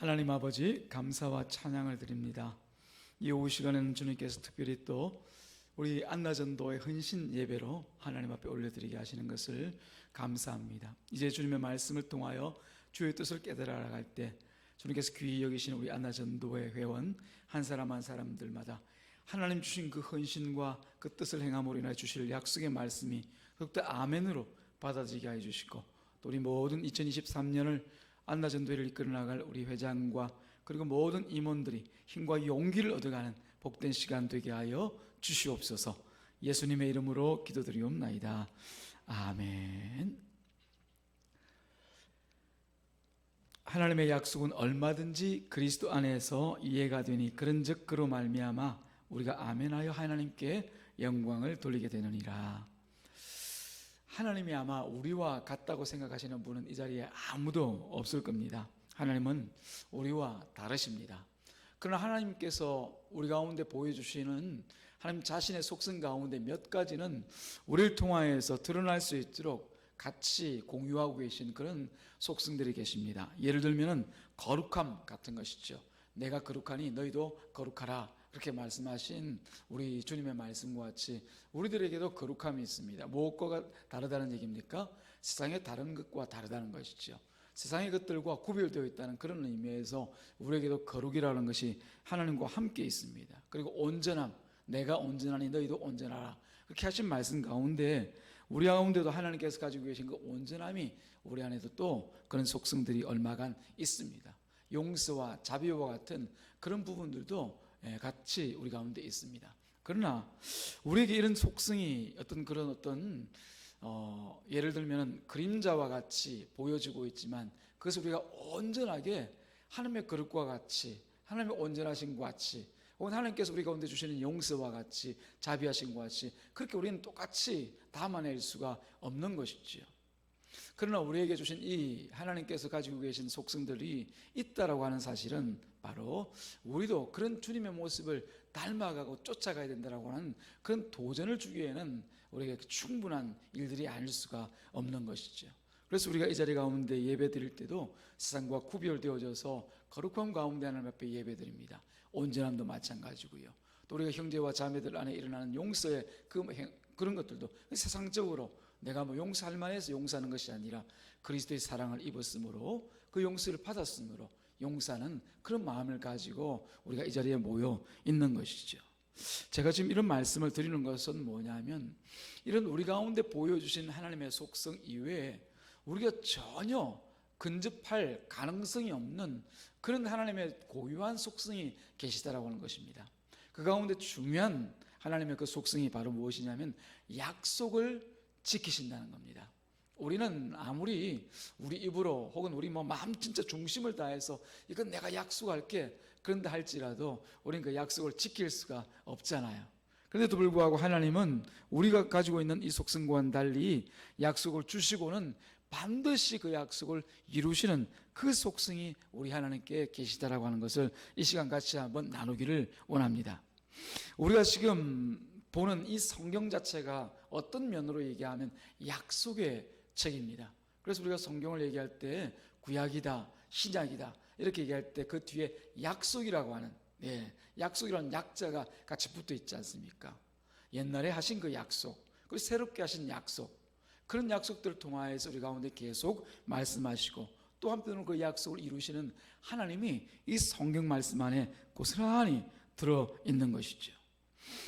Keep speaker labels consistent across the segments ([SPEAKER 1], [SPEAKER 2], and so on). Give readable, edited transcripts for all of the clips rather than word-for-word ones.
[SPEAKER 1] 하나님 아버지, 감사와 찬양을 드립니다. 이 오후 시간에는 주님께서 특별히 또 우리 안나전도의 헌신 예배로 하나님 앞에 올려드리게 하시는 것을 감사합니다. 이제 주님의 말씀을 통하여 주의 뜻을 깨달아 나갈 때 주님께서 귀히 여기시는 우리 안나전도의 회원 한 사람 한 사람들마다 하나님 주신 그 헌신과 그 뜻을 행함으로 인하여 주실 약속의 말씀이 더욱더 아멘으로 받아들이게 해 주시고, 또 우리 모든 2023년을 안나전도회를 이끌어 나갈 우리 회장과 그리고 모든 임원들이 힘과 용기를 얻어가는 복된 시간 되게 하여 주시옵소서. 예수님의 이름으로 기도드리옵나이다. 아멘. 하나님의 약속은 얼마든지 그리스도 안에서 이해가 되니 그런즉 그로 말미암아 우리가 아멘하여 하나님께 영광을 돌리게 되느니라. 하나님이 아마 우리와 같다고 생각하시는 분은 이 자리에 아무도 없을 겁니다. 하나님은 우리와 다르십니다. 그러나 하나님께서 우리 가운데 보여주시는 하나님 자신의 속성 가운데 몇 가지는 우리를 통하여서 드러날 수 있도록 같이 공유하고 계신 그런 속성들이 계십니다. 예를 들면 거룩함 같은 것이죠. 내가 거룩하니 너희도 거룩하라, 그렇게 말씀하신 우리 주님의 말씀과 같이 우리들에게도 거룩함이 있습니다. 무엇과 다르다는 얘기입니까? 세상의 다른 것과 다르다는 것이죠. 세상의 것들과 구별되어 있다는 그런 의미에서 우리에게도 거룩이라는 것이 하나님과 함께 있습니다. 그리고 온전함, 내가 온전하니 너희도 온전하라, 그렇게 하신 말씀 가운데 우리 가운데도 하나님께서 가지고 계신 그 온전함이 우리 안에도 또 그런 속성들이 얼마간 있습니다. 용서와 자비와 같은 그런 부분들도 같이 우리 가운데 있습니다. 그러나 우리에게 이런 속성이 어떤 예를 들면 그림자와 같이 보여지고 있지만 그것을 우리가 온전하게 하나님의 거룩과 같이, 하나님의 온전하신 것 같이, 혹은 하나님께서 우리 가운데 주시는 용서와 같이, 자비하신 것 같이 그렇게 우리는 똑같이 담아낼 수가 없는 것이지요. 그러나 우리에게 주신 이 하나님께서 가지고 계신 속성들이 있다라고 하는 사실은 바로 우리도 그런 주님의 모습을 닮아가고 쫓아가야 된다라고 하는 그런 도전을 주기에는 우리에게 충분한 일들이 아닐 수가 없는 것이죠. 그래서 우리가 이 자리 가운데 예배 드릴 때도 세상과 구별되어져서 거룩함 가운데 하나님 앞에 예배 드립니다. 온전함도 마찬가지고요. 또 우리가 형제와 자매들 안에 일어나는 용서의 그런 것들도 세상적으로 내가 용서할 만해서 용서하는 것이 아니라 그리스도의 사랑을 입었으므로 그 용서를 받았으므로 용서하는 그런 마음을 가지고 우리가 이 자리에 모여 있는 것이죠. 제가 지금 이런 말씀을 드리는 것은 뭐냐면, 이런 우리 가운데 보여주신 하나님의 속성 이외에 우리가 전혀 근접할 가능성이 없는 그런 하나님의 고유한 속성이 계시다라고 하는 것입니다. 그 가운데 중요한 하나님의 그 속성이 바로 무엇이냐면 약속을 지키신다는 겁니다. 우리는 아무리 우리 입으로 혹은 우리 마음 진짜 중심을 다해서 이건 내가 약속할게 그런다 할지라도 우리는 그 약속을 지킬 수가 없잖아요. 그런데도 불구하고 하나님은 우리가 가지고 있는 이 속성과는 달리 약속을 주시고는 반드시 그 약속을 이루시는 그 속성이 우리 하나님께 계시다라고 하는 것을 이 시간 같이 한번 나누기를 원합니다. 우리가 지금 보는 이 성경 자체가 어떤 면으로 얘기하면 약속의 책입니다. 그래서 우리가 성경을 얘기할 때 구약이다, 신약이다 이렇게 얘기할 때 그 뒤에 약속이라고 하는 약속이라는 약자가 같이 붙어 있지 않습니까? 옛날에 하신 그 약속, 그리고 새롭게 하신 약속, 그런 약속들을 통하여서 우리 가운데 계속 말씀하시고 또 한편으로 그 약속을 이루시는 하나님이 이 성경 말씀 안에 고스란히 들어있는 것이죠.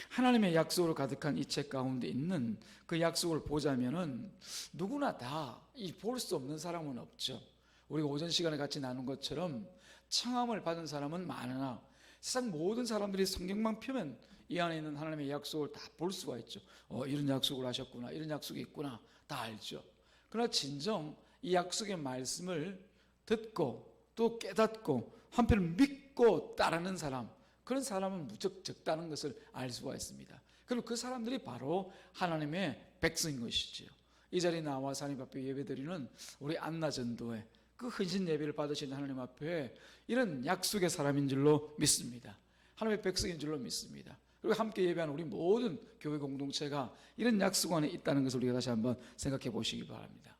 [SPEAKER 1] 하나님의 약속으로 가득한 이 책 가운데 있는 그 약속을 보자면은 누구나 다 볼 수 없는 사람은 없죠. 우리가 오전 시간에 같이 나눈 것처럼 청함을 받은 사람은 많으나 세상 모든 사람들이 성경만 펴면 이 안에 있는 하나님의 약속을 다 볼 수가 있죠. 이런 약속을 하셨구나, 이런 약속이 있구나, 다 알죠. 그러나 진정 이 약속의 말씀을 듣고 또 깨닫고 한편 믿고 따르는 사람, 그런 사람은 무척 적다는 것을 알 수가 있습니다. 그리고 그 사람들이 바로 하나님의 백성인 것이지요. 이 자리에 나와서 하나님 앞에 예배드리는 우리 안나전도회 그 헌신 예배를 받으신 하나님 앞에 이런 약속의 사람인 줄로 믿습니다. 하나님의 백성인 줄로 믿습니다. 그리고 함께 예배하는 우리 모든 교회 공동체가 이런 약속 안에 있다는 것을 우리가 다시 한번 생각해 보시기 바랍니다.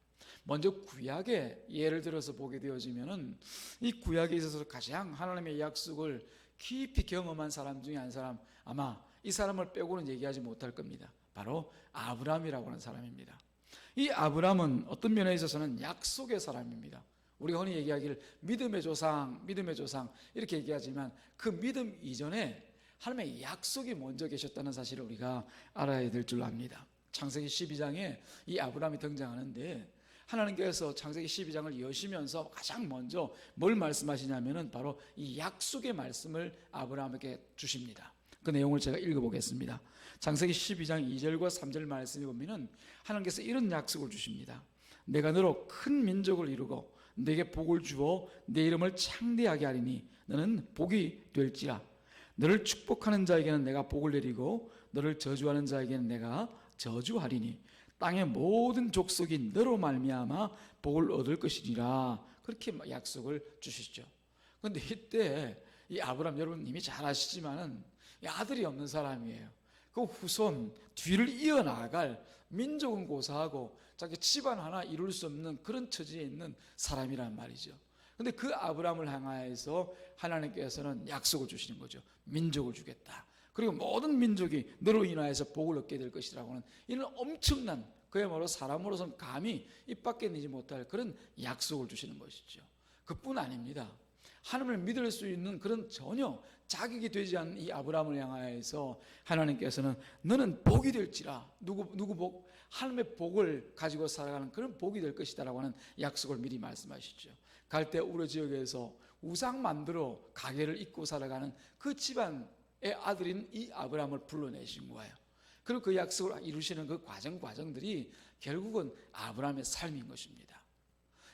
[SPEAKER 1] 먼저 구약에 예를 들어서 보게 되어지면은 이 구약에 있어서 가장 하나님의 약속을 깊이 경험한 사람 중에 한 사람, 아마 이 사람을 빼고는 얘기하지 못할 겁니다. 바로 아브라함이라고 하는 사람입니다. 이 아브라함은 어떤 면에 있어서는 약속의 사람입니다. 우리가 흔히 얘기하기를 믿음의 조상, 믿음의 조상 이렇게 얘기하지만 그 믿음 이전에 하나님의 약속이 먼저 계셨다는 사실을 우리가 알아야 될 줄 압니다. 창세기 12장에 이 아브라함이 등장하는데, 하나님께서 창세기 12장을 여시면서 가장 먼저 뭘 말씀하시냐면은 바로 이 약속의 말씀을 아브라함에게 주십니다. 그 내용을 제가 읽어보겠습니다. 창세기 12장 2절과 3절 말씀에 보면은 하나님께서 이런 약속을 주십니다. 내가 너로 큰 민족을 이루고 내게 복을 주어 내 이름을 창대하게 하리니 너는 복이 될지라. 너를 축복하는 자에게는 내가 복을 내리고 너를 저주하는 자에게는 내가 저주하리니 땅의 모든 족속이 너로 말미암아 복을 얻을 것이니라. 그렇게 약속을 주시죠. 그런데 이때 이 아브라함, 여러분 이미 잘 아시지만은 아들이 없는 사람이에요. 그 후손 뒤를 이어나갈, 민족은 고사하고 자기 집안 하나 이룰 수 없는 그런 처지에 있는 사람이란 말이죠. 근데 그 아브라함을 향하여서 하나님께서는 약속을 주시는 거죠. 민족을 주겠다. 그리고 모든 민족이 너로 인하여서 복을 얻게 될 것이라고 하는 이런 엄청난, 그야말로 사람으로서는 감히 입 밖에 내지 못할 그런 약속을 주시는 것이죠. 그뿐 아닙니다. 하나님을 믿을 수 있는 그런 전혀 자격이 되지 않은 이 아브라함을 향하여서 하나님께서는 너는 복이 될지라. 누구 복? 하나님의 복을 가지고 살아가는 그런 복이 될 것이다라고 하는 약속을 미리 말씀하시죠. 갈대 우르 지역에서 우상 만들어 가게를 잇고 살아가는 그 집안의 아들인 이 아브라함을 불러내신 거예요. 그리고 그 약속을 이루시는 그 과정들이 결국은 아브라함의 삶인 것입니다.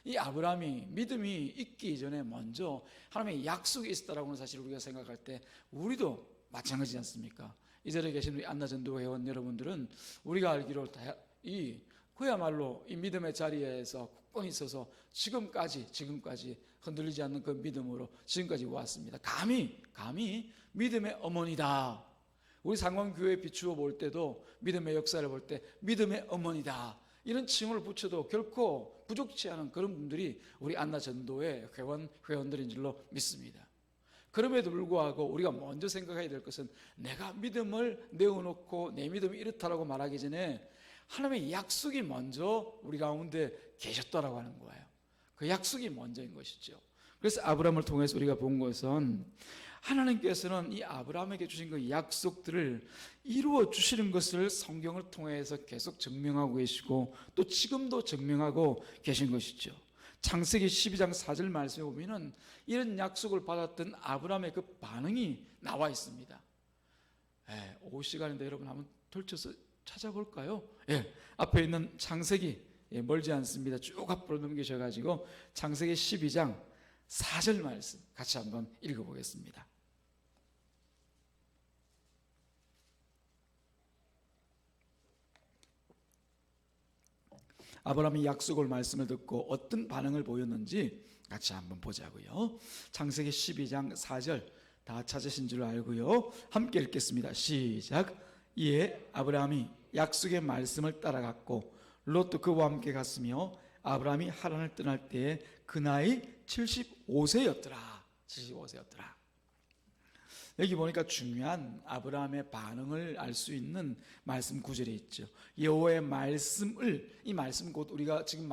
[SPEAKER 1] 이 아브라함이 믿음이 있기 이전에 먼저 하나님의 약속이 있었다라고 하는 사실을 우리가 생각할 때 우리도 마찬가지지 않습니까? 이 자리에 계신 우리 안나전도 회원 여러분들은 우리가 알기로 그야말로 이 믿음의 자리에서 굳건히 있어서 지금까지 흔들리지 않는 그 믿음으로 지금까지 왔습니다. 감히 믿음의 어머니다. 우리 상광교회 비추어 볼 때도 믿음의 역사를 볼 때 믿음의 어머니다 이런 칭호를 붙여도 결코 부족치 않은 그런 분들이 우리 안나전도의 회원들인 줄로 믿습니다. 그럼에도 불구하고 우리가 먼저 생각해야 될 것은 내가 믿음을 내어놓고 내 믿음이 이렇다라고 말하기 전에 하나님의 약속이 먼저 우리 가운데 계셨다라고 하는 거예요. 그 약속이 먼저인 것이죠. 그래서 아브라함을 통해서 우리가 본 것은 하나님께서는 이 아브라함에게 주신 그 약속들을 이루어 주시는 것을 성경을 통해서 계속 증명하고 계시고 또 지금도 증명하고 계신 것이죠. 창세기 12장 4절 말씀에 보면은 이런 약속을 받았던 아브라함의 그 반응이 나와 있습니다. 오후 시간인데 여러분 한번 펼쳐서 찾아볼까요? 앞에 있는 창세기 멀지 않습니다. 쭉 앞으로 넘기셔가지고 창세기 12장 4절 말씀 같이 한번 읽어보겠습니다. 아브라함이 약속을 말씀을 듣고 어떤 반응을 보였는지 같이 한번 보자고요. 창세기 12장 4절 다 찾으신 줄 알고요. 함께 읽겠습니다. 시작. 이에 아브라함이 약속의 말씀을 따라갔고 롯도 그와 함께 갔으며 아브라함이 하란을 떠날 때에 그 나이 75세였더라. 여기 보니까 중요한 아브라함의 반응을 알 수 있는 말씀 구절이 있죠. 여호와의 말씀을, 이 말씀 곧 우리가 지금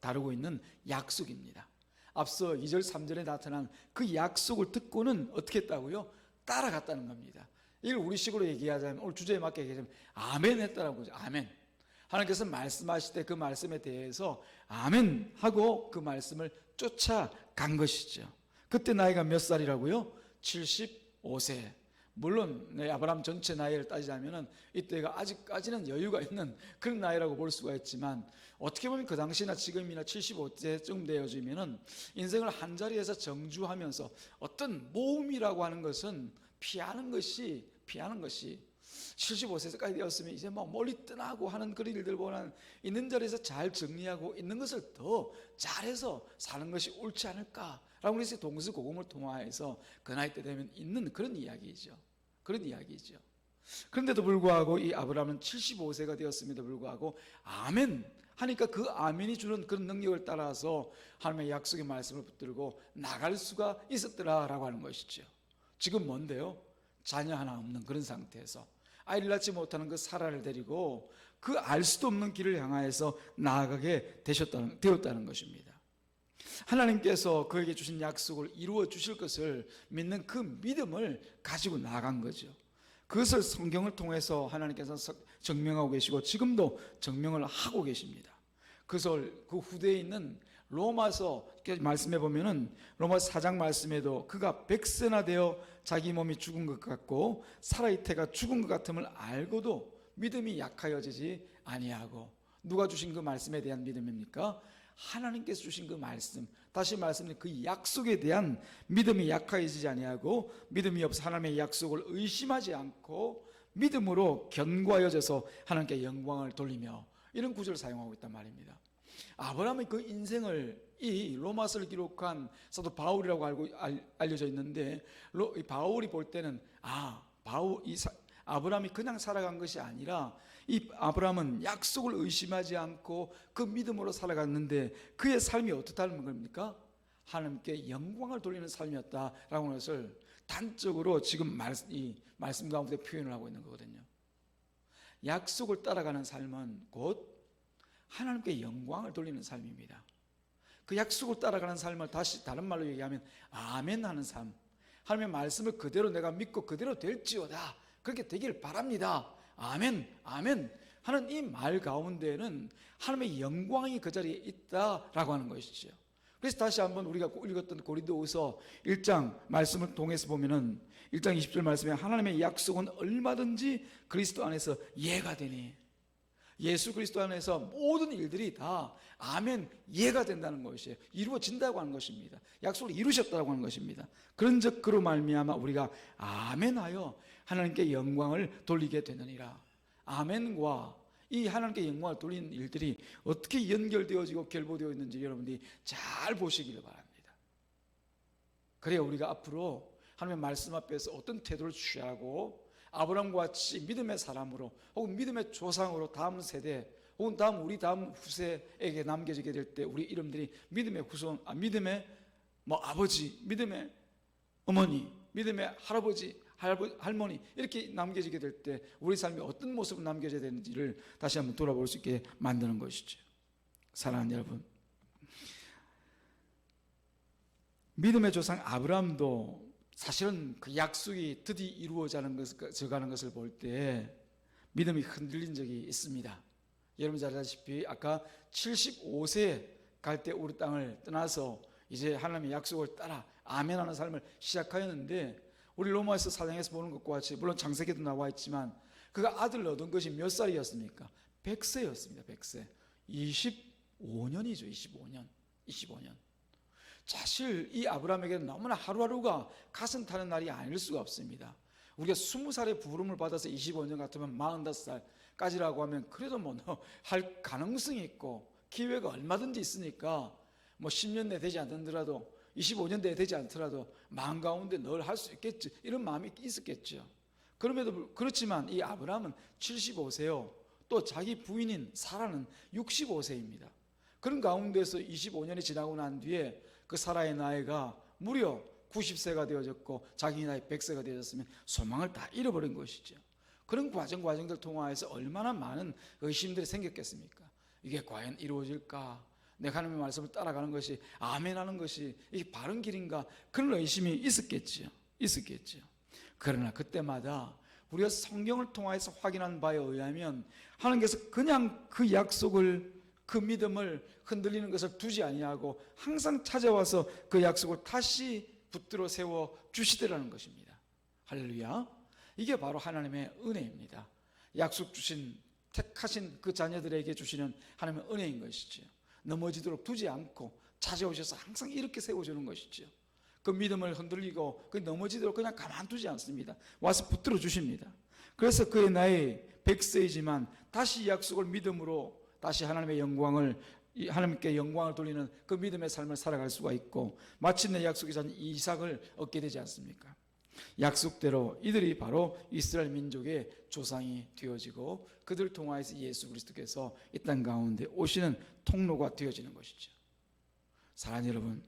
[SPEAKER 1] 다루고 있는 약속입니다. 앞서 2절 3절에 나타난 그 약속을 듣고는 어떻게 했다고요? 따라갔다는 겁니다. 이걸 우리식으로 얘기하자면, 오늘 주제에 맞게 얘기하자면 아멘 했다라고 하죠. 아멘. 하나님께서 말씀하실 때 그 말씀에 대해서 아멘 하고 그 말씀을 쫓아간 것이죠. 그때 나이가 몇 살이라고요? 75세. 물론 아브라함 전체 나이를 따지자면 이때가 아직까지는 여유가 있는 그런 나이라고 볼 수가 있지만, 어떻게 보면 그 당시나 지금이나 75세쯤 되어지면 인생을 한 자리에서 정주하면서 어떤 모험이라고 하는 것은 피하는 것이 75세까지 되었으면 이제 뭐 멀리 떠나고 하는 그런 일들보다는 있는 자리에서 잘 정리하고 있는 것을 더 잘해서 사는 것이 옳지 않을까라고 해서 동서고금을 통하여서 그 나이 때 되면 있는 그런 이야기죠. 그런데도 불구하고 이 아브라함은 75세가 되었음에도 불구하고 아멘 하니까 그 아멘이 주는 그런 능력을 따라서 하나님의 약속의 말씀을 붙들고 나갈 수가 있었더라라고 하는 것이죠. 지금 뭔데요? 자녀 하나 없는 그런 상태에서 아이를 낳지 못하는 그 사라를 데리고 그 알 수도 없는 길을 향하여서 나아가게 되었다는 것입니다. 하나님께서 그에게 주신 약속을 이루어 주실 것을 믿는 그 믿음을 가지고 나아간 거죠. 그것을 성경을 통해서 하나님께서 증명하고 계시고 지금도 증명을 하고 계십니다. 그것을 그 후대에 있는 로마서 말씀해 보면은 로마서 4장 말씀에도 그가 백세나 되어 자기 몸이 죽은 것 같고 살아있태가 죽은 것 같음을 알고도 믿음이 약하여지지 아니하고, 누가 주신 그 말씀에 대한 믿음입니까? 하나님께서 주신 그 말씀, 다시 말씀드린 그 약속에 대한 믿음이 약하여지지 아니하고 믿음이 없어 하나님의 약속을 의심하지 않고 믿음으로 견고하여져서 하나님께 영광을 돌리며, 이런 구절을 사용하고 있단 말입니다. 아브라함의 그 인생을 이 로마서를 기록한 사도 바울이라고 알려져 있는데, 바울이 볼 때는 아브라함이 그냥 살아간 것이 아니라 이 아브라함은 약속을 의심하지 않고 그 믿음으로 살아갔는데 그의 삶이 어떻다는 겁니까? 하나님께 영광을 돌리는 삶이었다라고 하는 것을 단적으로 지금 이 말씀 가운데 표현을 하고 있는 거거든요. 약속을 따라가는 삶은 곧 하나님께 영광을 돌리는 삶입니다. 그 약속을 따라가는 삶을 다른 말로 얘기하면 아멘 하는 삶, 하나님의 말씀을 그대로 내가 믿고 그대로 될지어다, 그렇게 되길 바랍니다, 아멘 아멘 하는 이 말 가운데는 하나님의 영광이 그 자리에 있다라고 하는 것이죠. 그래서 다시 한번 우리가 읽었던 고린도후서 1장 말씀을 통해서 보면은 1장 20절 말씀에 하나님의 약속은 얼마든지 그리스도 안에서 예가 되니, 예수 그리스도 안에서 모든 일들이 다 아멘 예가 된다는 것이에요. 이루어진다고 하는 것입니다. 약속을 이루셨다고 하는 것입니다. 그런즉 그로 말미암아 우리가 아멘하여 하나님께 영광을 돌리게 되느니라. 아멘과 이 하나님께 영광을 돌리는 일들이 어떻게 연결되어지고 결부되어 있는지 여러분들이 잘 보시기를 바랍니다. 그래야 우리가 앞으로 하나님의 말씀 앞에서 어떤 태도를 취하고 아브라함과 같이 믿음의 사람으로 혹은 믿음의 조상으로 다음 세대 혹은 우리 다음 후세에게 남겨지게 될 때 우리 이름들이 믿음의 후손, 믿음의 아버지, 믿음의 어머니, 믿음의 할아버지, 할머니 이렇게 남겨지게 될 때 우리 삶이 어떤 모습으로 남겨져야 되는지를 다시 한번 돌아볼 수 있게 만드는 것이죠. 사랑하는 여러분, 믿음의 조상 아브라함도 사실은 그 약속이 드디어 이루어져가는 것을 볼 때 믿음이 흔들린 적이 있습니다. 여러분 잘 아시다시피 아까 75세 갈 때 우리 땅을 떠나서 이제 하나님의 약속을 따라 아멘하는 삶을 시작하였는데, 우리 로마서 4장에서 보는 것과 같이 물론 창세기도 나와 있지만 그가 아들을 얻은 것이 몇 살이었습니까? 100세였습니다. 100세. 25년이죠. 25년. 사실 이 아브라함에게는 너무나 하루하루가 가슴 타는 날이 아닐 수가 없습니다. 우리가 20살의 부름을 받아서 25년 같으면 45살까지라고 하면 그래도 할 가능성이 있고 기회가 얼마든지 있으니까 10년 내에 되지 않더라도 25년 내에 되지 않더라도 마음 가운데 늘 할 수 있겠지, 이런 마음이 있었겠죠. 그렇지만 이 아브라함은 75세요. 또 자기 부인인 사라는 65세입니다. 그런 가운데서 25년이 지나고 난 뒤에 그 사라의 나이가 무려 90세가 되어졌고 자기 나이 100세가 되어졌으면 소망을 다 잃어버린 것이죠. 그런 과정들 통하여서 얼마나 많은 의심들이 생겼겠습니까? 이게 과연 이루어질까? 내가 하나님의 말씀을 따라가는 것이 아멘하는 것이 이게 바른 길인가? 그런 의심이 있었겠죠. 그러나 그때마다 우리가 성경을 통해서 확인한 바에 의하면 하나님께서 그냥 그 약속을, 그 믿음을 흔들리는 것을 두지 아니하고 항상 찾아와서 그 약속을 다시 붙들어 세워 주시더라는 것입니다. 할렐루야. 이게 바로 하나님의 은혜입니다. 약속 주신, 택하신 그 자녀들에게 주시는 하나님의 은혜인 것이죠. 넘어지도록 두지 않고 찾아오셔서 항상 이렇게 세워주는 것이죠. 그 믿음을 흔들리고 그 넘어지도록 그냥 가만두지 않습니다. 와서 붙들어 주십니다. 그래서 그의 나이 100세이지만 다시 약속을 믿음으로 다시 하나님의 영광을, 하나님께 영광을 돌리는 그 믿음의 삶을 살아갈 수가 있고 마침내 약속의 자녀 이삭을 얻게 되지 않습니까? 약속대로 이들이 바로 이스라엘 민족의 조상이 되어지고 그들을 통하여서 예수 그리스도께서 이 땅 가운데 오시는 통로가 되어지는 것이죠. 사랑하는 여러분,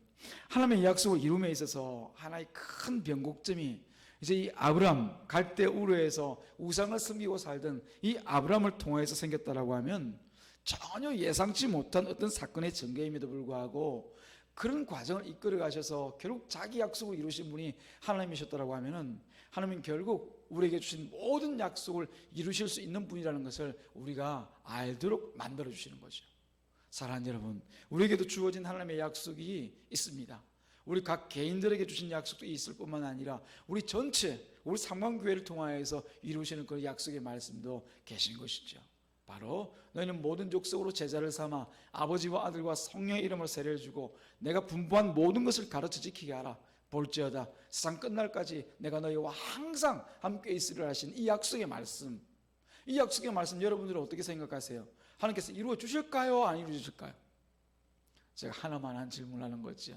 [SPEAKER 1] 하나님의 약속을 이룸에 있어서 하나의 큰 변곡점이 이제 이 아브람 갈대 우르에서 우상을 섬기고 살던 이 아브람을 통해서 생겼다라고 하면 전혀 예상치 못한 어떤 사건의 전개임에도 불구하고 그런 과정을 이끌어 가셔서 결국 자기 약속을 이루신 분이 하나님이셨다라고 하면은 하나님은 결국 우리에게 주신 모든 약속을 이루실 수 있는 분이라는 것을 우리가 알도록 만들어 주시는 거죠. 사랑하는 여러분, 우리에게도 주어진 하나님의 약속이 있습니다. 우리 각 개인들에게 주신 약속도 있을 뿐만 아니라 우리 전체 우리 삼강교회를 통하여서 이루시는 그 약속의 말씀도 계신 것이죠. 바로 너희는 모든 족속으로 제자를 삼아 아버지와 아들과 성령의 이름으로 세례를 주고 내가 분부한 모든 것을 가르쳐 지키게 하라. 볼지어다 세상 끝날까지 내가 너희와 항상 함께 있으리라 하신 이 약속의 말씀, 이 약속의 말씀 여러분들은 어떻게 생각하세요? 하나님께서 이루어 주실까요? 안 이루어 주실까요? 제가 하나만 한 질문하는 거죠.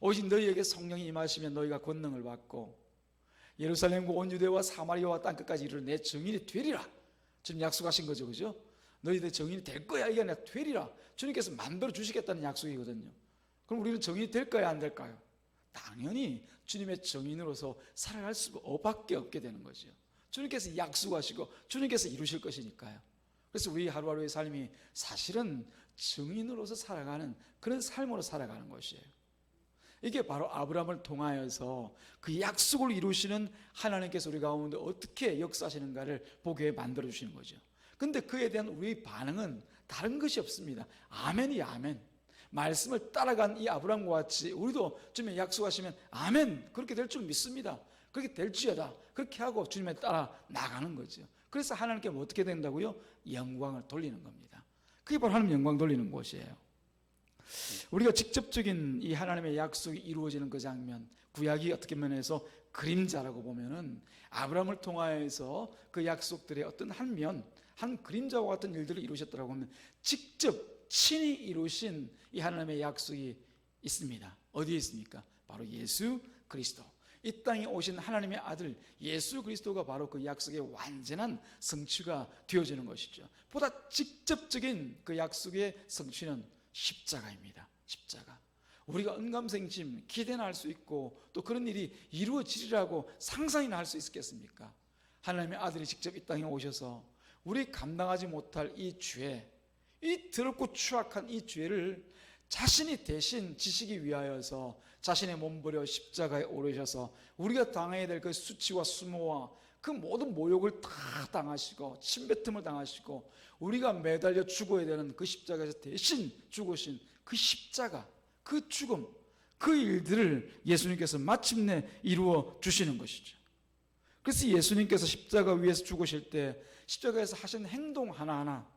[SPEAKER 1] 오직 너희에게 성령이 임하시면 너희가 권능을 받고 예루살렘과 온 유대와 사마리아와 땅끝까지 이르러 내 증인이 되리라. 지금 약속하신 거죠, 그죠? 너희들 증인이 될 거야. 이게 아니라 되리라. 주님께서 만들어 주시겠다는 약속이거든요. 그럼 우리는 증인이 될까요, 안 될까요? 당연히 주님의 증인으로서 살아갈 수밖에 없게 되는 거죠. 주님께서 약속하시고 주님께서 이루실 것이니까요. 그래서 우리 하루하루의 삶이 사실은 증인으로서 살아가는 그런 삶으로 살아가는 것이에요. 이게 바로 아브라함을 통하여서 그 약속을 이루시는 하나님께서 우리 가운데 어떻게 역사하시는가를 보게 만들어 주시는 거죠. 근데 그에 대한 우리의 반응은 다른 것이 없습니다. 아멘이 아멘. 말씀을 따라간 이 아브라함과 같이 우리도 주님의 약속하시면 아멘, 그렇게 될 줄 믿습니다. 그렇게 될지어다. 그렇게 하고 주님에 따라 나가는 거죠. 그래서 하나님께 어떻게 된다고요? 영광을 돌리는 겁니다. 그게 바로 하나님 영광 돌리는 것이에요. 우리가 직접적인 이 하나님의 약속이 이루어지는 그 장면, 구약이 어떻게 면에서 그림자라고 보면은 아브라함을 통하여서 그 약속들의 어떤 한 면, 한 그림자와 같은 일들을 이루셨다라고 하면 직접 친히 이루신 이 하나님의 약속이 있습니다. 어디에 있습니까? 바로 예수 그리스도. 이 땅에 오신 하나님의 아들 예수 그리스도가 바로 그 약속의 완전한 성취가 되어지는 것이죠. 보다 직접적인 그 약속의 성취는 십자가입니다. 십자가. 우리가 언감생심 기대나 할 수 있고 또 그런 일이 이루어지리라고 상상이나 할 수 있겠습니까? 하나님의 아들이 직접 이 땅에 오셔서 우리 감당하지 못할 이 죄, 이 더럽고 추악한 이 죄를 자신이 대신 지시기 위하여서 자신의 몸 버려 십자가에 오르셔서 우리가 당해야 될 그 수치와 수모와 그 모든 모욕을 다 당하시고 침뱉음을 당하시고 우리가 매달려 죽어야 되는 그 십자가에서 대신 죽으신 그 십자가, 그 죽음, 그 일들을 예수님께서 마침내 이루어 주시는 것이죠. 그래서 예수님께서 십자가 위에서 죽으실 때 십자가에서 하신 행동 하나하나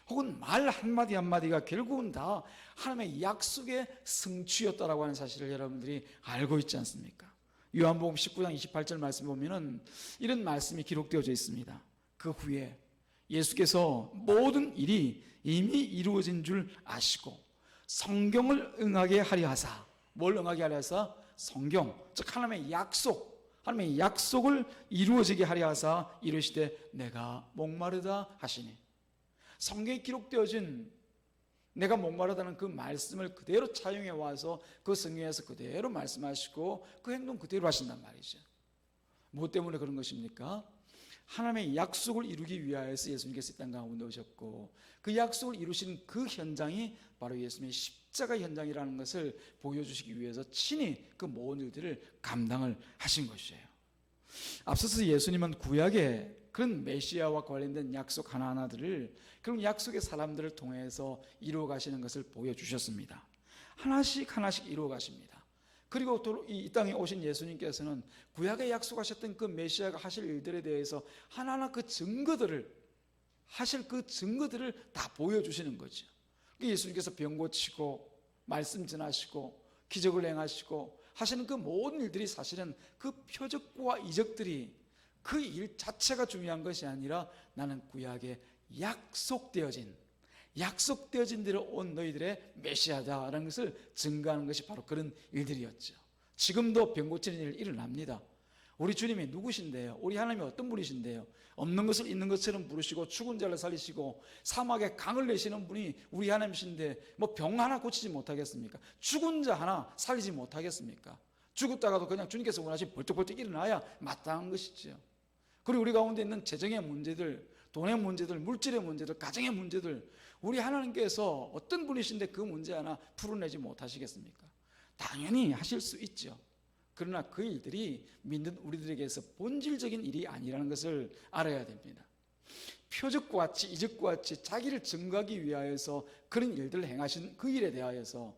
[SPEAKER 1] 혹은 말 한마디 한마디가 결국은 다 하나님의 약속의 성취였다라고 하는 사실을 여러분들이 알고 있지 않습니까? 요한복음 19장 28절 말씀 보면은 이런 말씀이 기록되어져 있습니다. 그 후에 예수께서 모든 일이 이미 이루어진 줄 아시고 성경을 응하게 하려 하사, 뭘 응하게 하려 하사? 성경, 즉 하나님의 약속, 하나님의 약속을 이루어지게 하려 하사 이르시되 내가 목마르다 하시니, 성경에 기록되어진 내가 목마르다는 그 말씀을 그대로 차용해 와서 그 성경에서 그대로 말씀하시고 그 행동 그대로 하신단 말이죠. 무엇 때문에 그런 것입니까? 하나님의 약속을 이루기 위하여서 예수님께서 이 땅 가운데 오셨고 그 약속을 이루신 그 현장이 바로 예수님의 십자가 현장이라는 것을 보여주시기 위해서 친히 그 모든 일들을 감당을 하신 것이에요. 앞서서 예수님은 구약의 그런 메시아와 관련된 약속 하나하나들을 그런 약속의 사람들을 통해서 이루어 가시는 것을 보여주셨습니다. 하나씩 하나씩 이루어 가십니다. 그리고 또 이 땅에 오신 예수님께서는 구약에 약속하셨던 그 메시아가 하실 일들에 대해서 하나하나 그 증거들을 하실 그 증거들을 다 보여주시는 거죠. 예수님께서 병 고치고 말씀 전하시고 기적을 행하시고 하시는 그 모든 일들이 사실은 그 표적과 이적들이 그 일 자체가 중요한 것이 아니라 나는 구약에 약속되어진 대로 온 너희들의 메시아다라는 것을 증거하는 것이 바로 그런 일들이었죠. 지금도 병 고치는 일 일어납니다. 우리 주님이 누구신데요? 우리 하나님이 어떤 분이신데요? 없는 것을 있는 것처럼 부르시고 죽은 자를 살리시고 사막에 강을 내시는 분이 우리 하나님이신데 뭐 병 하나 고치지 못하겠습니까? 죽은 자 하나 살리지 못하겠습니까? 죽었다가도 그냥 주님께서 원하시면 벌떡벌떡 일어나야 마땅한 것이죠. 그리고 우리 가운데 있는 재정의 문제들, 돈의 문제들, 물질의 문제들, 가정의 문제들, 우리 하나님께서 어떤 분이신데 그 문제 하나 풀어내지 못하시겠습니까? 당연히 하실 수 있죠. 그러나 그 일들이 믿는 우리들에게서 본질적인 일이 아니라는 것을 알아야 됩니다. 표적과 같이 이적과 같이 자기를 증거하기 위하여서 그런 일들을 행하신 그 일에 대하여서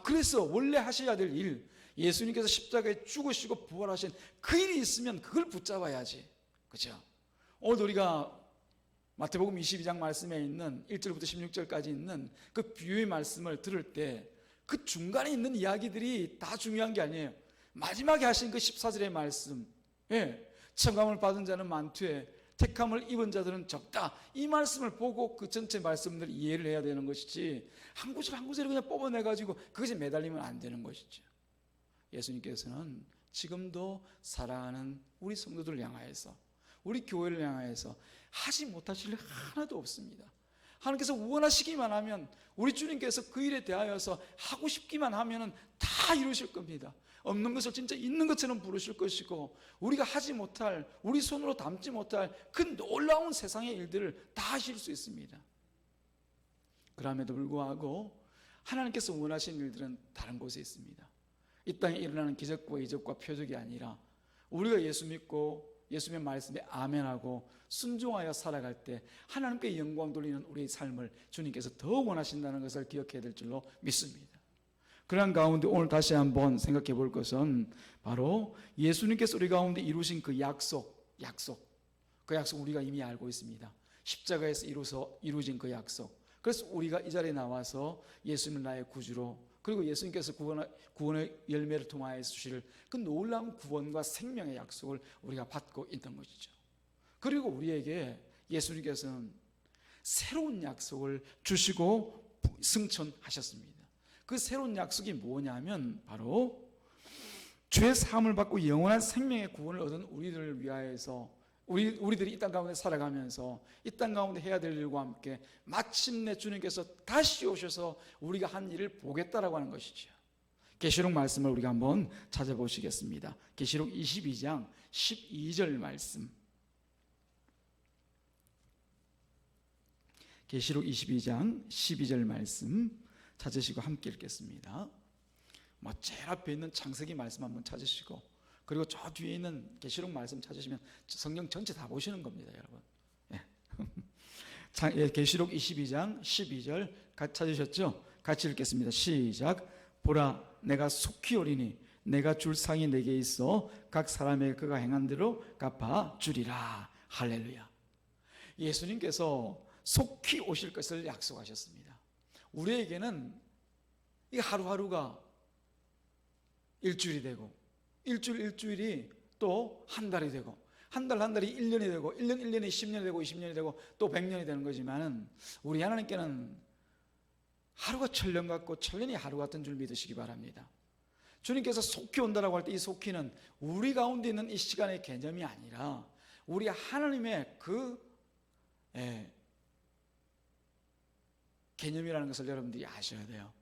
[SPEAKER 1] 그래서 원래 하셔야 될 일, 예수님께서 십자가에 죽으시고 부활하신 그 일이 있으면 그걸 붙잡아야지. 그렇죠? 오늘 우리가 마태복음 22장 말씀에 있는 1절부터 16절까지 있는 그 비유의 말씀을 들을 때 그 중간에 있는 이야기들이 다 중요한 게 아니에요. 마지막에 하신 그 14절의 말씀, 청감을 받은 자는 많되 택함을 입은 자들은 적다, 이 말씀을 보고 그 전체 말씀들을 이해를 해야 되는 것이지 한 구절 한 구절을 그냥 뽑아내가지고 그것에 매달리면 안 되는 것이죠. 예수님께서는 지금도 사랑하는 우리 성도들을 향하여서, 우리 교회를 향하여서 하지 못하실 일 하나도 없습니다. 하나님께서 원하시기만 하면, 우리 주님께서 그 일에 대하여서 하고 싶기만 하면 다 이루실 겁니다. 없는 것을 진짜 있는 것처럼 부르실 것이고, 우리가 하지 못할, 우리 손으로 담지 못할 그 놀라운 세상의 일들을 다 하실 수 있습니다. 그럼에도 불구하고 하나님께서 원하시는 일들은 다른 곳에 있습니다. 이 땅에 일어나는 기적과 이적과 표적이 아니라 우리가 예수 믿고 예수님의 말씀에 아멘하고 순종하여 살아갈 때 하나님께 영광 돌리는 우리의 삶을 주님께서 더 원하신다는 것을 기억해야 될 줄로 믿습니다. 그런 가운데 오늘 다시 한번 생각해 볼 것은 바로 예수님께서 우리 가운데 이루신 그 약속, 그 약속 우리가 이미 알고 있습니다. 십자가에서 이루어진 그 약속. 그래서 우리가 이 자리에 나와서 예수님을 나의 구주로, 그리고 예수님께서 구원의 열매를 통하여 주실 그 놀라운 구원과 생명의 약속을 우리가 받고 있는 것이죠. 그리고 우리에게 예수님께서는 새로운 약속을 주시고 승천하셨습니다. 그 새로운 약속이 뭐냐면 바로 죄 사함을 받고 영원한 생명의 구원을 얻은 우리들을 위하여서, 우리들이 이 땅 가운데 살아가면서 이 땅 가운데 해야 될 일과 함께 마침내 주님께서 다시 오셔서 우리가 한 일을 보겠다라고 하는 것이죠. 계시록 말씀을 우리가 한번 찾아보시겠습니다. 계시록 22장 12절 말씀. 계시록 22장 12절 말씀 찾으시고 함께 읽겠습니다. 제일 앞에 있는 창세기 말씀 한번 찾으시고, 그리고 저 뒤에 있는 계시록 말씀 찾으시면 성경 전체 다 보시는 겁니다, 여러분. 계시록 22장 12절 같이 찾으셨죠? 같이 읽겠습니다. 시작. 보라, 내가 속히 오리니 내가 줄 상이 내게 있어 각 사람에게 그가 행한 대로 갚아 주리라. 할렐루야. 예수님께서 속히 오실 것을 약속하셨습니다. 우리에게는 이 하루하루가 일주일이 되고, 일주일이 또 한 달이 되고, 한 달이 1년이 되고, 1년이 10년이 되고 20년이 되고 또 100년이 되는 거지만은 우리 하나님께는 하루가 천년 같고 천년이 하루 같은 줄 믿으시기 바랍니다. 주님께서 속히 온다라고 할 때 이 속히는 우리 가운데 있는 이 시간의 개념이 아니라 우리 하나님의 그 개념이라는 것을 여러분들이 아셔야 돼요.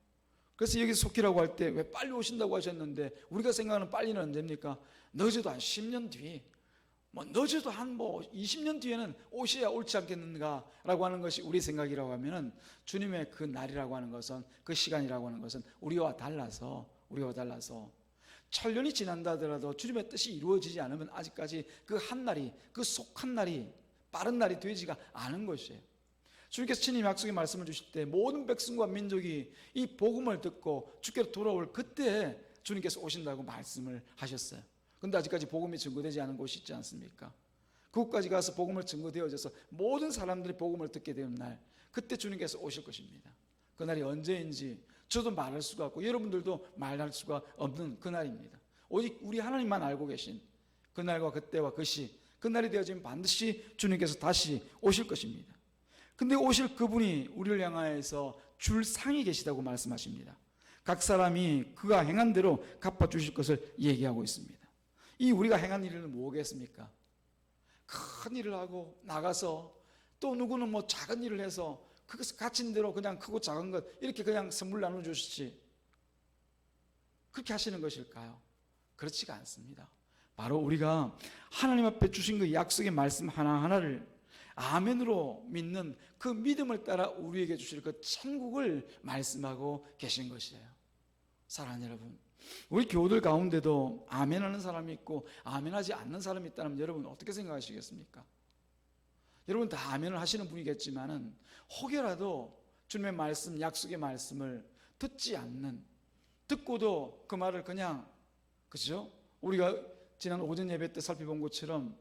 [SPEAKER 1] 그래서 여기 속히라고 할 때 왜 빨리 오신다고 하셨는데 우리가 생각하는 빨리는 언제입니까? 늦어도 한 10년 뒤, 늦어도 한 20년 뒤에는 오셔야 옳지 않겠는가라고 하는 것이 우리 생각이라고 하면은, 주님의 그 날이라고 하는 것은, 그 시간이라고 하는 것은 우리와 달라서 천년이 지난다 하더라도 주님의 뜻이 이루어지지 않으면 아직까지 그 한 날이, 그 속한 날이 빠른 날이 되지가 않은 것이에요. 주님께서 친히 약속의 말씀을 주실 때 모든 백성과 민족이 이 복음을 듣고 주께로 돌아올 그때 주님께서 오신다고 말씀을 하셨어요. 그런데 아직까지 복음이 증거되지 않은 곳이 있지 않습니까? 그곳까지 가서 복음을 증거되어져서 모든 사람들이 복음을 듣게 되는 날, 그때 주님께서 오실 것입니다. 그날이 언제인지 저도 말할 수가 없고 여러분들도 말할 수가 없는 그날입니다. 오직 우리 하나님만 알고 계신 그날과 그때와 그 시, 그날이 되어지면 반드시 주님께서 다시 오실 것입니다. 근데 오실 그분이 우리를 향하여서 줄 상이 계시다고 말씀하십니다. 각 사람이 그가 행한 대로 갚아주실 것을 얘기하고 있습니다. 이 우리가 행한 일은 뭐겠습니까? 큰 일을 하고 나가서 또 누구는 뭐 작은 일을 해서 그것을 갇힌 대로 그냥 크고 작은 것 이렇게 그냥 선물 나눠주시지 그렇게 하시는 것일까요? 그렇지가 않습니다. 바로 우리가 하나님 앞에 주신 그 약속의 말씀 하나하나를 아멘으로 믿는 그 믿음을 따라 우리에게 주실 그 천국을 말씀하고 계신 것이에요. 사랑하는 여러분, 우리 교우들 가운데도 아멘하는 사람이 있고 아멘하지 않는 사람이 있다면 여러분 어떻게 생각하시겠습니까? 여러분 다 아멘을 하시는 분이겠지만은 혹여라도 주님의 말씀, 약속의 말씀을 듣지 않는, 듣고도 그 말을 그냥, 그죠? 우리가 지난 오전 예배 때 살펴본 것처럼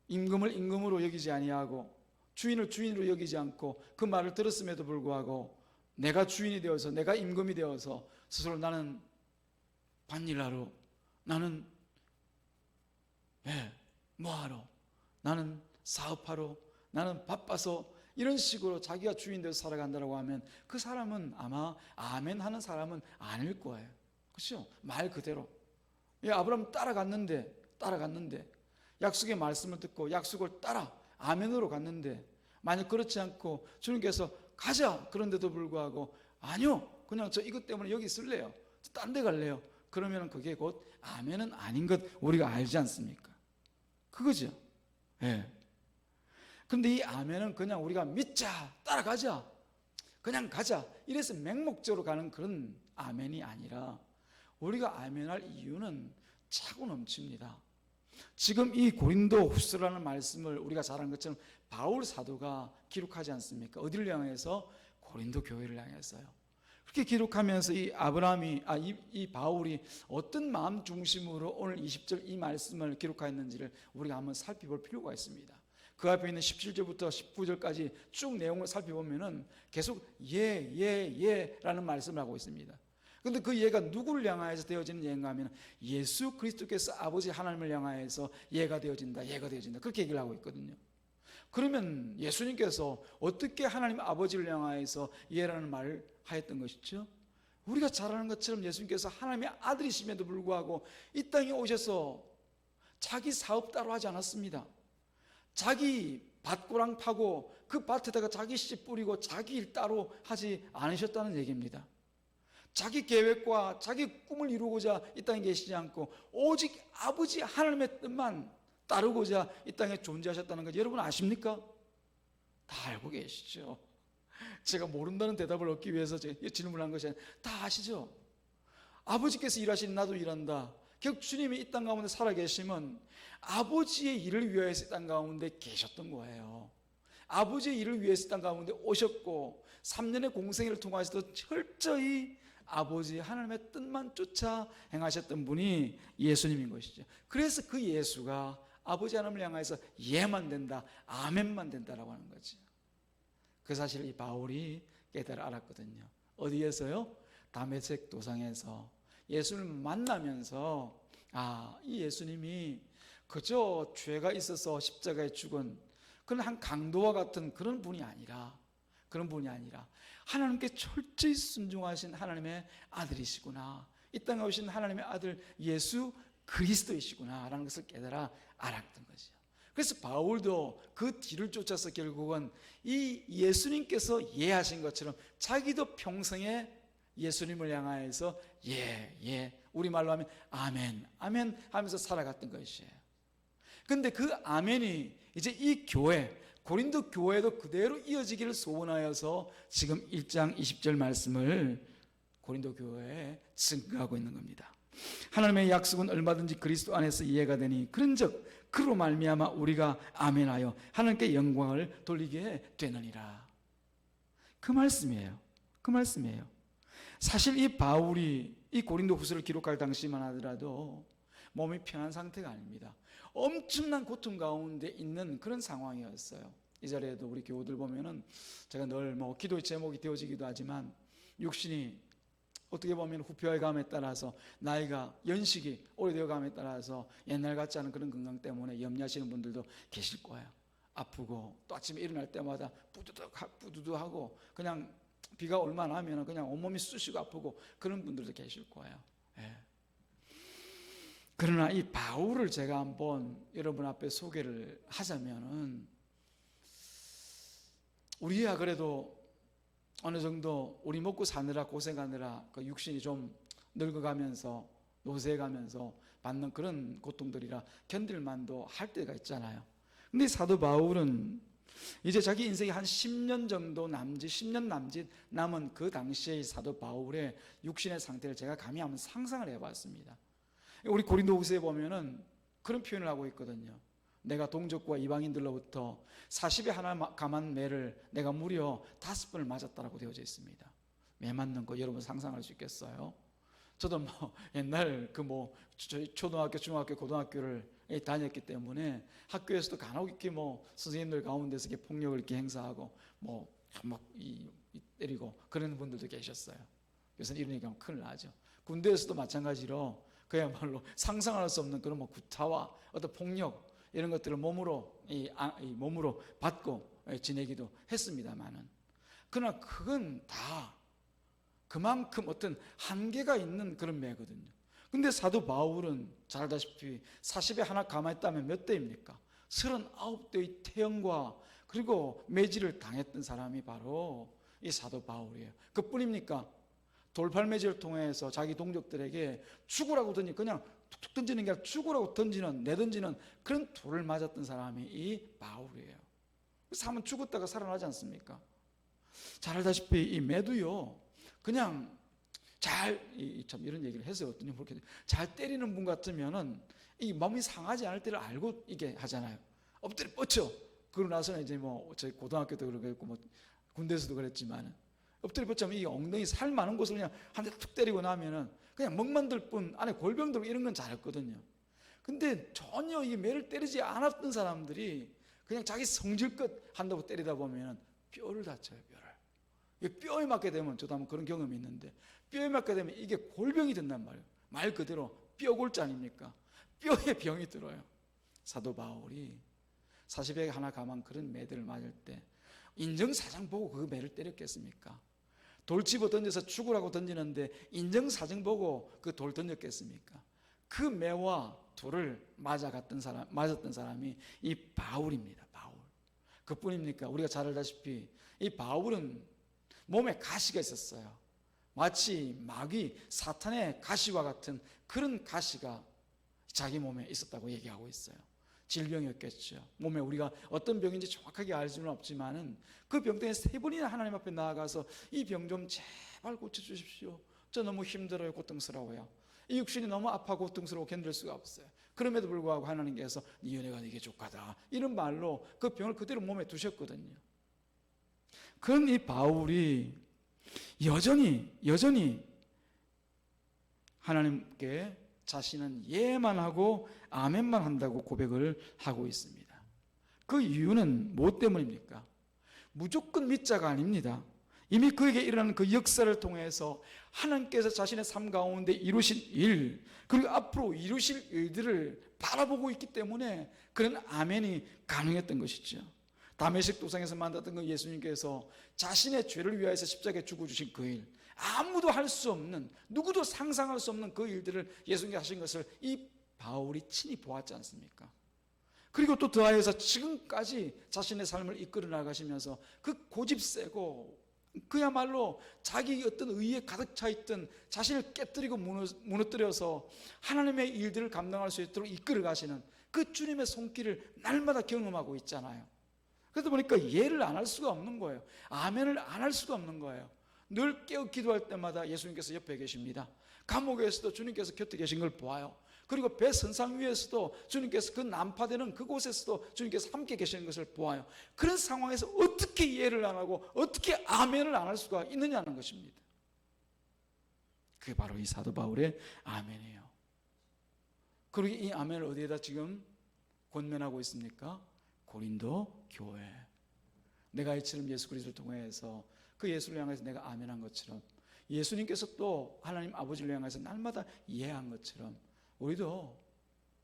[SPEAKER 1] 임금을 임금으로 여기지 아니하고 주인을 주인으로 여기지 않고 그 말을 들었음에도 불구하고 내가 주인이 되어서 내가 임금이 되어서 스스로 나는 반일하러, 나는 뭐하러, 나는 사업하러, 나는 바빠서 이런 식으로 자기가 주인 되어서 살아간다고 하면 그 사람은 아마 아멘 하는 사람은 아닐 거예요. 그렇죠? 말 그대로 아브라함 따라갔는데 약속의 말씀을 듣고 약속을 따라 아멘으로 갔는데 만약 그렇지 않고 주님께서 가자 그런데도 불구하고 아니요 그냥 저 이것 때문에 여기 있을래요, 딴 데 갈래요, 그러면 그게 곧 아멘은 아닌 것 우리가 알지 않습니까? 그거죠. 그런데 이 아멘은 그냥 우리가 믿자, 따라가자, 그냥 가자 이래서 맹목적으로 가는 그런 아멘이 아니라 우리가 아멘할 이유는 차고 넘칩니다. 지금 이 고린도 후서라는 말씀을 우리가 잘 아는 것처럼 바울 사도가 기록하지 않습니까? 어디를 향해서? 고린도 교회를 향해서요. 그렇게 기록하면서 이 바울이 어떤 마음 중심으로 오늘 20절 이 말씀을 기록하였는지를 우리가 한번 살펴볼 필요가 있습니다. 그 앞에 있는 17절부터 19절까지 쭉 내용을 살펴보면은 계속 라는 말씀을 하고 있습니다. 그런데 그 예가 누구를 향하여서 되어지는 예인가 하면 예수 그리스도께서 아버지 하나님을 향하여서 예가 되어진다 그렇게 얘기를 하고 있거든요. 그러면 예수님께서 어떻게 하나님 아버지를 향하여서 예라는 말을 하였던 것이죠? 우리가 잘 아는 것처럼 예수님께서 하나님의 아들이심에도 불구하고 이 땅에 오셔서 자기 사업 따로 하지 않았습니다. 자기 밭고랑 파고 그 밭에다가 자기 씨 뿌리고 자기 일 따로 하지 않으셨다는 얘기입니다. 자기 계획과 자기 꿈을 이루고자 이 땅에 계시지 않고 오직 아버지 하나님의 뜻만 따르고자 이 땅에 존재하셨다는 것 여러분 아십니까? 다 알고 계시죠. 제가 모른다는 대답을 얻기 위해서 제가 질문한 것이 아니라 다 아시죠. 아버지께서 일하시니 나도 일한다. 결국 주님이 이 땅 가운데 살아계시면 아버지의 일을 위해서 이 땅 가운데 계셨던 거예요. 아버지의 일을 위해서 이 땅 가운데 오셨고 3년의 공생애를 통해서도 철저히 아버지 하나님의 뜻만 쫓아 행하셨던 분이 예수님인 것이죠. 그래서 그 예수가 아버지 하나님을 향해서 예만 된다, 아멘만 된다라고 하는 거죠. 그 사실을 이 바울이 깨달아 알았거든요. 어디에서요? 다메섹 도상에서 예수를 만나면서 이 예수님이 그저 죄가 있어서 십자가에 죽은 그런 한 강도와 같은 그런 분이 아니라 하나님께 철저히 순종하신 하나님의 아들이시구나, 이 땅에 오신 하나님의 아들 예수 그리스도이시구나 라는 것을 깨달아 알았던 거죠. 그래서 바울도 그 뒤를 쫓아서 결국은 이 예수님께서 예하신 것처럼 자기도 평생에 예수님을 향하여서 우리말로 하면 아멘 하면서 살아갔던 것이에요. 그런데 그 아멘이 이제 이 교회 고린도 교회도 그대로 이어지기를 소원하여서 지금 1장 20절 말씀을 고린도 교회에 증거하고 있는 겁니다. 하나님의 약속은 얼마든지 그리스도 안에서 이해가 되니 그런즉 그로 말미암아 우리가 아멘하여 하나님께 영광을 돌리게 되느니라. 그 말씀이에요. 사실 이 바울이 이 고린도 후서를 기록할 당시만 하더라도 몸이 편한 상태가 아닙니다. 엄청난 고통 가운데 있는 그런 상황이었어요. 이 자리에도 우리 교우들 보면은 제가 늘 기도의 제목이 되어지기도 하지만 육신이 어떻게 보면 후퇴해 감에 따라서 나이가 연식이 오래되어 감에 따라서 옛날 같지 않은 그런 건강 때문에 염려하시는 분들도 계실 거예요. 아프고 또 아침에 일어날 때마다 뿌두두하고 그냥 비가 얼마나 하면 그냥 온몸이 쑤시고 아프고 그런 분들도 계실 거예요. 그러나 이 바울을 제가 한번 여러분 앞에 소개를 하자면은, 우리야 그래도 어느 정도 우리 먹고 사느라 고생하느라 그 육신이 좀 늙어가면서 노쇠해가면서 받는 그런 고통들이라 견딜만도 할 때가 있잖아요. 근데 사도 바울은 이제 자기 인생이 한 10년 정도 10년 남짓 남은 그 당시의 사도 바울의 육신의 상태를 제가 감히 한번 상상을 해봤습니다. 우리 고린도후서에 보면은 그런 표현을 하고 있거든요. 내가 동족과 이방인들로부터 40에 하나 감한 매를 내가 무려 5번을 맞았다라고 되어져 있습니다. 매 맞는 거 여러분 상상할 수 있겠어요? 저도 옛날 초등학교, 중학교, 고등학교를 다녔기 때문에 학교에서도 간혹 이렇게 선생님들 가운데서 이렇게 폭력을 이렇게 행사하고 때리고 그런 분들도 계셨어요. 요새는 이런 얘기하면 큰일 나죠. 군대에서도 마찬가지로 그야말로 상상할 수 없는 그런 구타와 어떤 폭력 이런 것들을 몸으로 받고 지내기도 했습니다만은, 그러나 그건 다 그만큼 어떤 한계가 있는 그런 매거든요. 근데 사도 바울은 잘 알다시피 40에 하나 감했다면 몇 대입니까? 39대의 태형과 그리고 매질을 당했던 사람이 바로 이 사도 바울이에요. 그뿐입니까? 돌팔매질을 통해서 자기 동족들에게 죽으라고 그냥 툭툭 던지는 게 아니라 죽으라고 내던지는 그런 돌을 맞았던 사람이 이 바울이에요. 그래서 한번 죽었다가 살아나지 않습니까? 잘 알다시피 이 매도요, 그냥 참 이런 얘기를 해서 어떤 그렇게 잘 때리는 분 같으면은 이 몸이 상하지 않을 때를 알고 이게 하잖아요. 엎드려 뻗쳐. 그러고 나서는 이제 저희 고등학교 때도 그랬고 군대에서도 그랬지만, 엎드려 뻗자면 이 엉덩이 살 많은 곳을 그냥 한 대 툭 때리고 나면은 그냥 멍만 들 뿐 안에 골병 들고 이런 건 잘했거든요. 근데 전혀 이 매를 때리지 않았던 사람들이 그냥 자기 성질껏 한다고 때리다 보면은 뼈를 다쳐요. 뼈에 맞게 되면, 저도 한번 그런 경험이 있는데, 뼈에 맞게 되면 이게 골병이 된단 말이에요. 말 그대로 뼈골자 아닙니까? 뼈에 병이 들어요. 사도 바울이 40에 하나 감한 그런 매들을 맞을 때 인정사정 보고 그 매를 때렸겠습니까? 돌 집어 던져서 죽으라고 던지는데 인정사정 보고 그 돌 던졌겠습니까? 그 매와 돌을 맞았던 사람이 이 바울입니다. 바울. 그뿐입니까? 우리가 잘 알다시피 이 바울은 몸에 가시가 있었어요. 마치 마귀 사탄의 가시와 같은 그런 가시가 자기 몸에 있었다고 얘기하고 있어요. 질병이었겠죠. 몸에 우리가 어떤 병인지 정확하게 알 수는 없지만은 그 병 때문에 3번이나 하나님 앞에 나아가서 이 병 좀 제발 고쳐주십시오. 저 너무 힘들어요. 고통스러워요. 이 육신이 너무 아파고 고통스러워 견딜 수가 없어요. 그럼에도 불구하고 하나님께서 네 은혜가 네게 족하다 이런 말로 그 병을 그대로 몸에 두셨거든요. 그런 이 바울이 여전히 하나님께 자신은 예만 하고 아멘만 한다고 고백을 하고 있습니다. 그 이유는 무엇 때문입니까? 무조건 믿자가 아닙니다. 이미 그에게 일어나는 그 역사를 통해서 하나님께서 자신의 삶 가운데 이루신 일, 그리고 앞으로 이루실 일들을 바라보고 있기 때문에 그런 아멘이 가능했던 것이죠. 다메섹 도상에서 만났던 그 예수님께서 자신의 죄를 위하여서 십자가에 죽어주신 그 일, 아무도 할 수 없는, 누구도 상상할 수 없는 그 일들을 예수님께서 하신 것을 이 바울이 친히 보았지 않습니까? 그리고 또 더하여서 지금까지 자신의 삶을 이끌어 나가시면서 그 고집세고 그야말로 자기 어떤 의에 가득 차 있던 자신을 깨뜨리고 무너뜨려서 하나님의 일들을 감당할 수 있도록 이끌어 가시는 그 주님의 손길을 날마다 경험하고 있잖아요. 그러다 보니까 예를 안 할 수가 없는 거예요. 아멘을 안 할 수가 없는 거예요. 늘 깨어 기도할 때마다 예수님께서 옆에 계십니다. 감옥에서도 주님께서 곁에 계신 걸 보아요. 그리고 배 선상 위에서도 주님께서 그 난파되는 그곳에서도 주님께서 함께 계시는 것을 보아요. 그런 상황에서 어떻게 이해를 안 하고 어떻게 아멘을 안 할 수가 있느냐는 것입니다. 그게 바로 이 사도 바울의 아멘이에요. 그리고 이 아멘을 어디에다 지금 권면하고 있습니까? 고린도 교회. 내가 이처럼 예수 그리스도를 통해서 그 예수를 향해서 내가 아멘한 것처럼, 예수님께서 또 하나님 아버지를 향해서 날마다 이해한 것처럼 우리도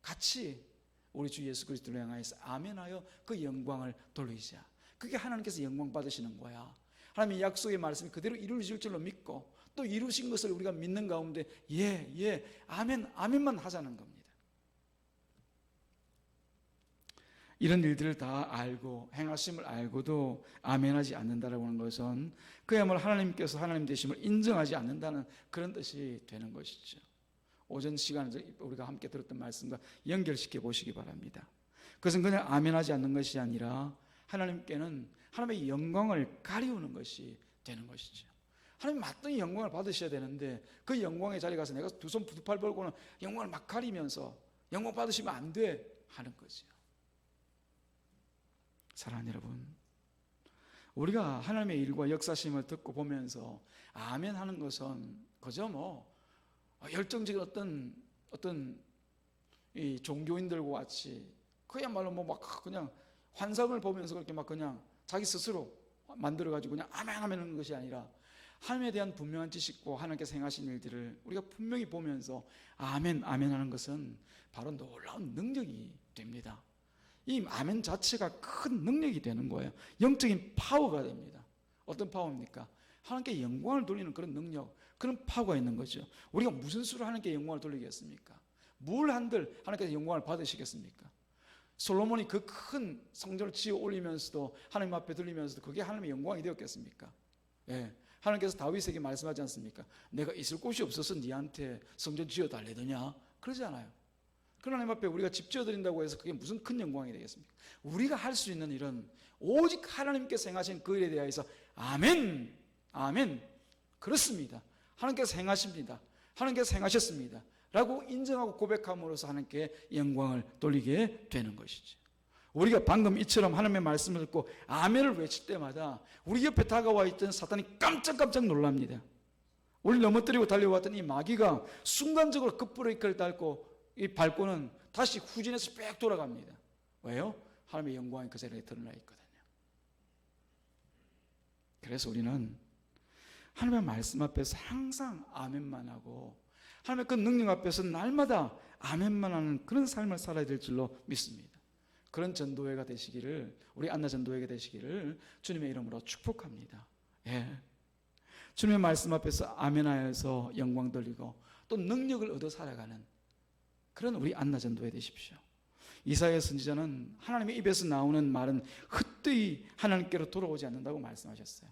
[SPEAKER 1] 같이 우리 주 예수 그리스도를 향해서 아멘하여 그 영광을 돌리자. 그게 하나님께서 영광 받으시는 거야. 하나님의 약속의 말씀이 그대로 이루어질 줄로 믿고 또 이루신 것을 우리가 믿는 가운데 아멘, 아멘만 하자는 겁니다. 이런 일들을 다 알고 행하심을 알고도 아멘하지 않는다라고 하는 것은 그야말로 하나님께서 하나님 되심을 인정하지 않는다는 그런 뜻이 되는 것이죠. 오전 시간에 우리가 함께 들었던 말씀과 연결시켜 보시기 바랍니다. 그것은 그냥 아멘하지 않는 것이 아니라 하나님께는 하나님의 영광을 가리우는 것이 되는 것이죠. 하나님 마땅히 영광을 받으셔야 되는데 그 영광의 자리에 가서 내가 두 손 두 팔 벌고는 영광을 막 가리면서 영광 받으시면 안 돼 하는 거죠. 사랑하는 여러분, 우리가 하나님의 일과 역사심을 듣고 보면서 아멘 하는 것은 그저 열정적인 어떤 이 종교인들과 같이 그야말로 막 그냥 환상을 보면서 그렇게 막 그냥 자기 스스로 만들어 가지고 그냥 아멘 하는 것이 아니라 하나님에 대한 분명한 지식과 하나님께서 행하신 일들을 우리가 분명히 보면서 아멘 하는 것은 바로 놀라운 능력이 됩니다. 이 아멘 자체가 큰 능력이 되는 거예요. 영적인 파워가 됩니다. 어떤 파워입니까? 하나님께 영광을 돌리는 그런 능력, 그런 파워가 있는 거죠. 우리가 무슨 수로 하나님께 영광을 돌리겠습니까? 뭘 한들 하나님께서 영광을 받으시겠습니까? 솔로몬이 그 큰 성전을 지어 올리면서도 하나님 앞에 들리면서도 그게 하나님의 영광이 되었겠습니까? 예. 하나님께서 다윗에게 말씀하지 않습니까? 내가 있을 곳이 없어서 네한테 성전 지어 달래더냐? 그러지 않아요. 그 하나님 앞에 우리가 집 지어 드린다고 해서 그게 무슨 큰 영광이 되겠습니까? 우리가 할 수 있는 일은 오직 하나님께서 행하신 그 일에 대해서 아멘, 아멘, 그렇습니다. 하나님께서 행하십니다. 하나님께서 행하셨습니다. 라고 인정하고 고백함으로써 하나님께 영광을 돌리게 되는 것이죠. 우리가 방금 이처럼 하나님의 말씀을 듣고 아멘을 외칠 때마다 우리 옆에 다가와 있던 사탄이 깜짝깜짝 놀랍니다. 우리 넘어뜨리고 달려왔던 이 마귀가 순간적으로 급브레이크를 밟고는 다시 후진해서 빽 돌아갑니다. 왜요? 하나님의 영광이 그 자리에 드러나 있거든요. 그래서 우리는 하나님의 말씀 앞에서 항상 아멘만 하고 하나님의 그 능력 앞에서 날마다 아멘만 하는 그런 삶을 살아야 될 줄로 믿습니다. 그런 전도회가 되시기를, 우리 안나 전도회가 되시기를 주님의 이름으로 축복합니다. 예. 주님의 말씀 앞에서 아멘하여서 영광 돌리고 또 능력을 얻어 살아가는 그런 우리 안나 전도회 되십시오. 이사야 선지자는 하나님의 입에서 나오는 말은 헛되이 하나님께로 돌아오지 않는다고 말씀하셨어요.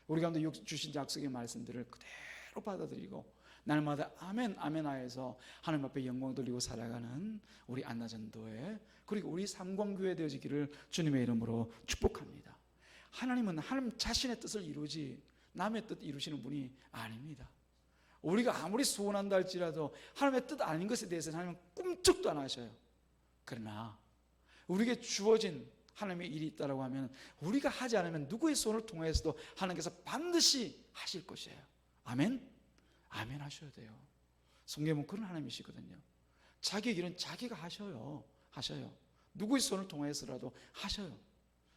[SPEAKER 1] 우리 가운데 주신 약속의 말씀들을 그대로 받아들이고 날마다 아멘 아멘하여서 하나님 앞에 영광 돌리고 살아가는 우리 안나 전도회, 그리고 우리 삼광교회 되어지기를 주님의 이름으로 축복합니다. 하나님은 하나님 자신의 뜻을 이루지 남의 뜻 이루시는 분이 아닙니다. 우리가 아무리 소원한다 할지라도 하나님의 뜻 아닌 것에 대해서는 하나님은 꿈쩍도 안 하셔요. 그러나 우리에게 주어진 하나님의 일이 있다고 하면 우리가 하지 않으면 누구의 손을 통해서도 하나님께서 반드시 하실 것이에요. 아멘? 아멘 하셔야 돼요. 성경은 그런 하나님이시거든요. 자기 일은 자기가 하셔요. 누구의 손을 통해서라도 하셔요.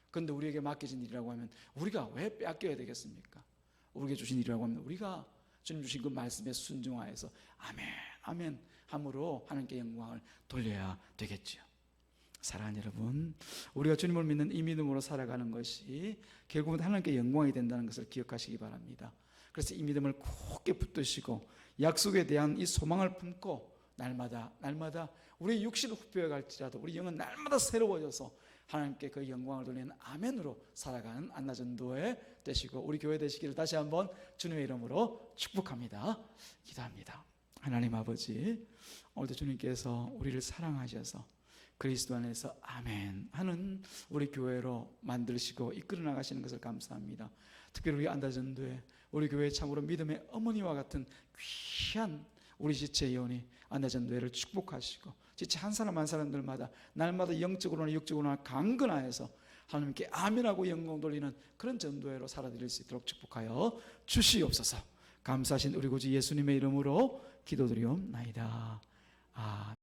[SPEAKER 1] 그런데 우리에게 맡겨진 일이라고 하면 우리가 왜 빼앗겨야 되겠습니까? 우리에게 주신 일이라고 하면 우리가 주님 주신 그 말씀에 순종하여서 아멘 아멘 함으로 하나님께 영광을 돌려야 되겠죠. 사랑하는 여러분, 우리가 주님을 믿는 이 믿음으로 살아가는 것이 결국은 하나님께 영광이 된다는 것을 기억하시기 바랍니다. 그래서 이 믿음을 굳게 붙드시고 약속에 대한 이 소망을 품고 날마다 우리 육신을 후벼 갈지라도 우리 영은 날마다 새로워져서 하나님께 그 영광을 돌리는 아멘으로 살아가는 안나 전도회 되시고 우리 교회 되시기를 다시 한번 주님의 이름으로 축복합니다. 기도합니다. 하나님 아버지, 오늘도 주님께서 우리를 사랑하셔서 그리스도 안에서 아멘 하는 우리 교회로 만드시고 이끌어 나가시는 것을 감사합니다. 특별히 우리 안나 전도회, 우리 교회 참으로 믿음의 어머니와 같은 귀한 우리 지체 예언이 안나 전도회를 축복하시고 지체 한 사람 한 사람들마다 날마다 영적으로나 육적으로나 강건하여서 하나님께 아멘하고 영광 돌리는 그런 전도회로 살아드릴 수 있도록 축복하여 주시옵소서. 감사하신 우리 구주 예수님의 이름으로 기도드리옵나이다. 아멘.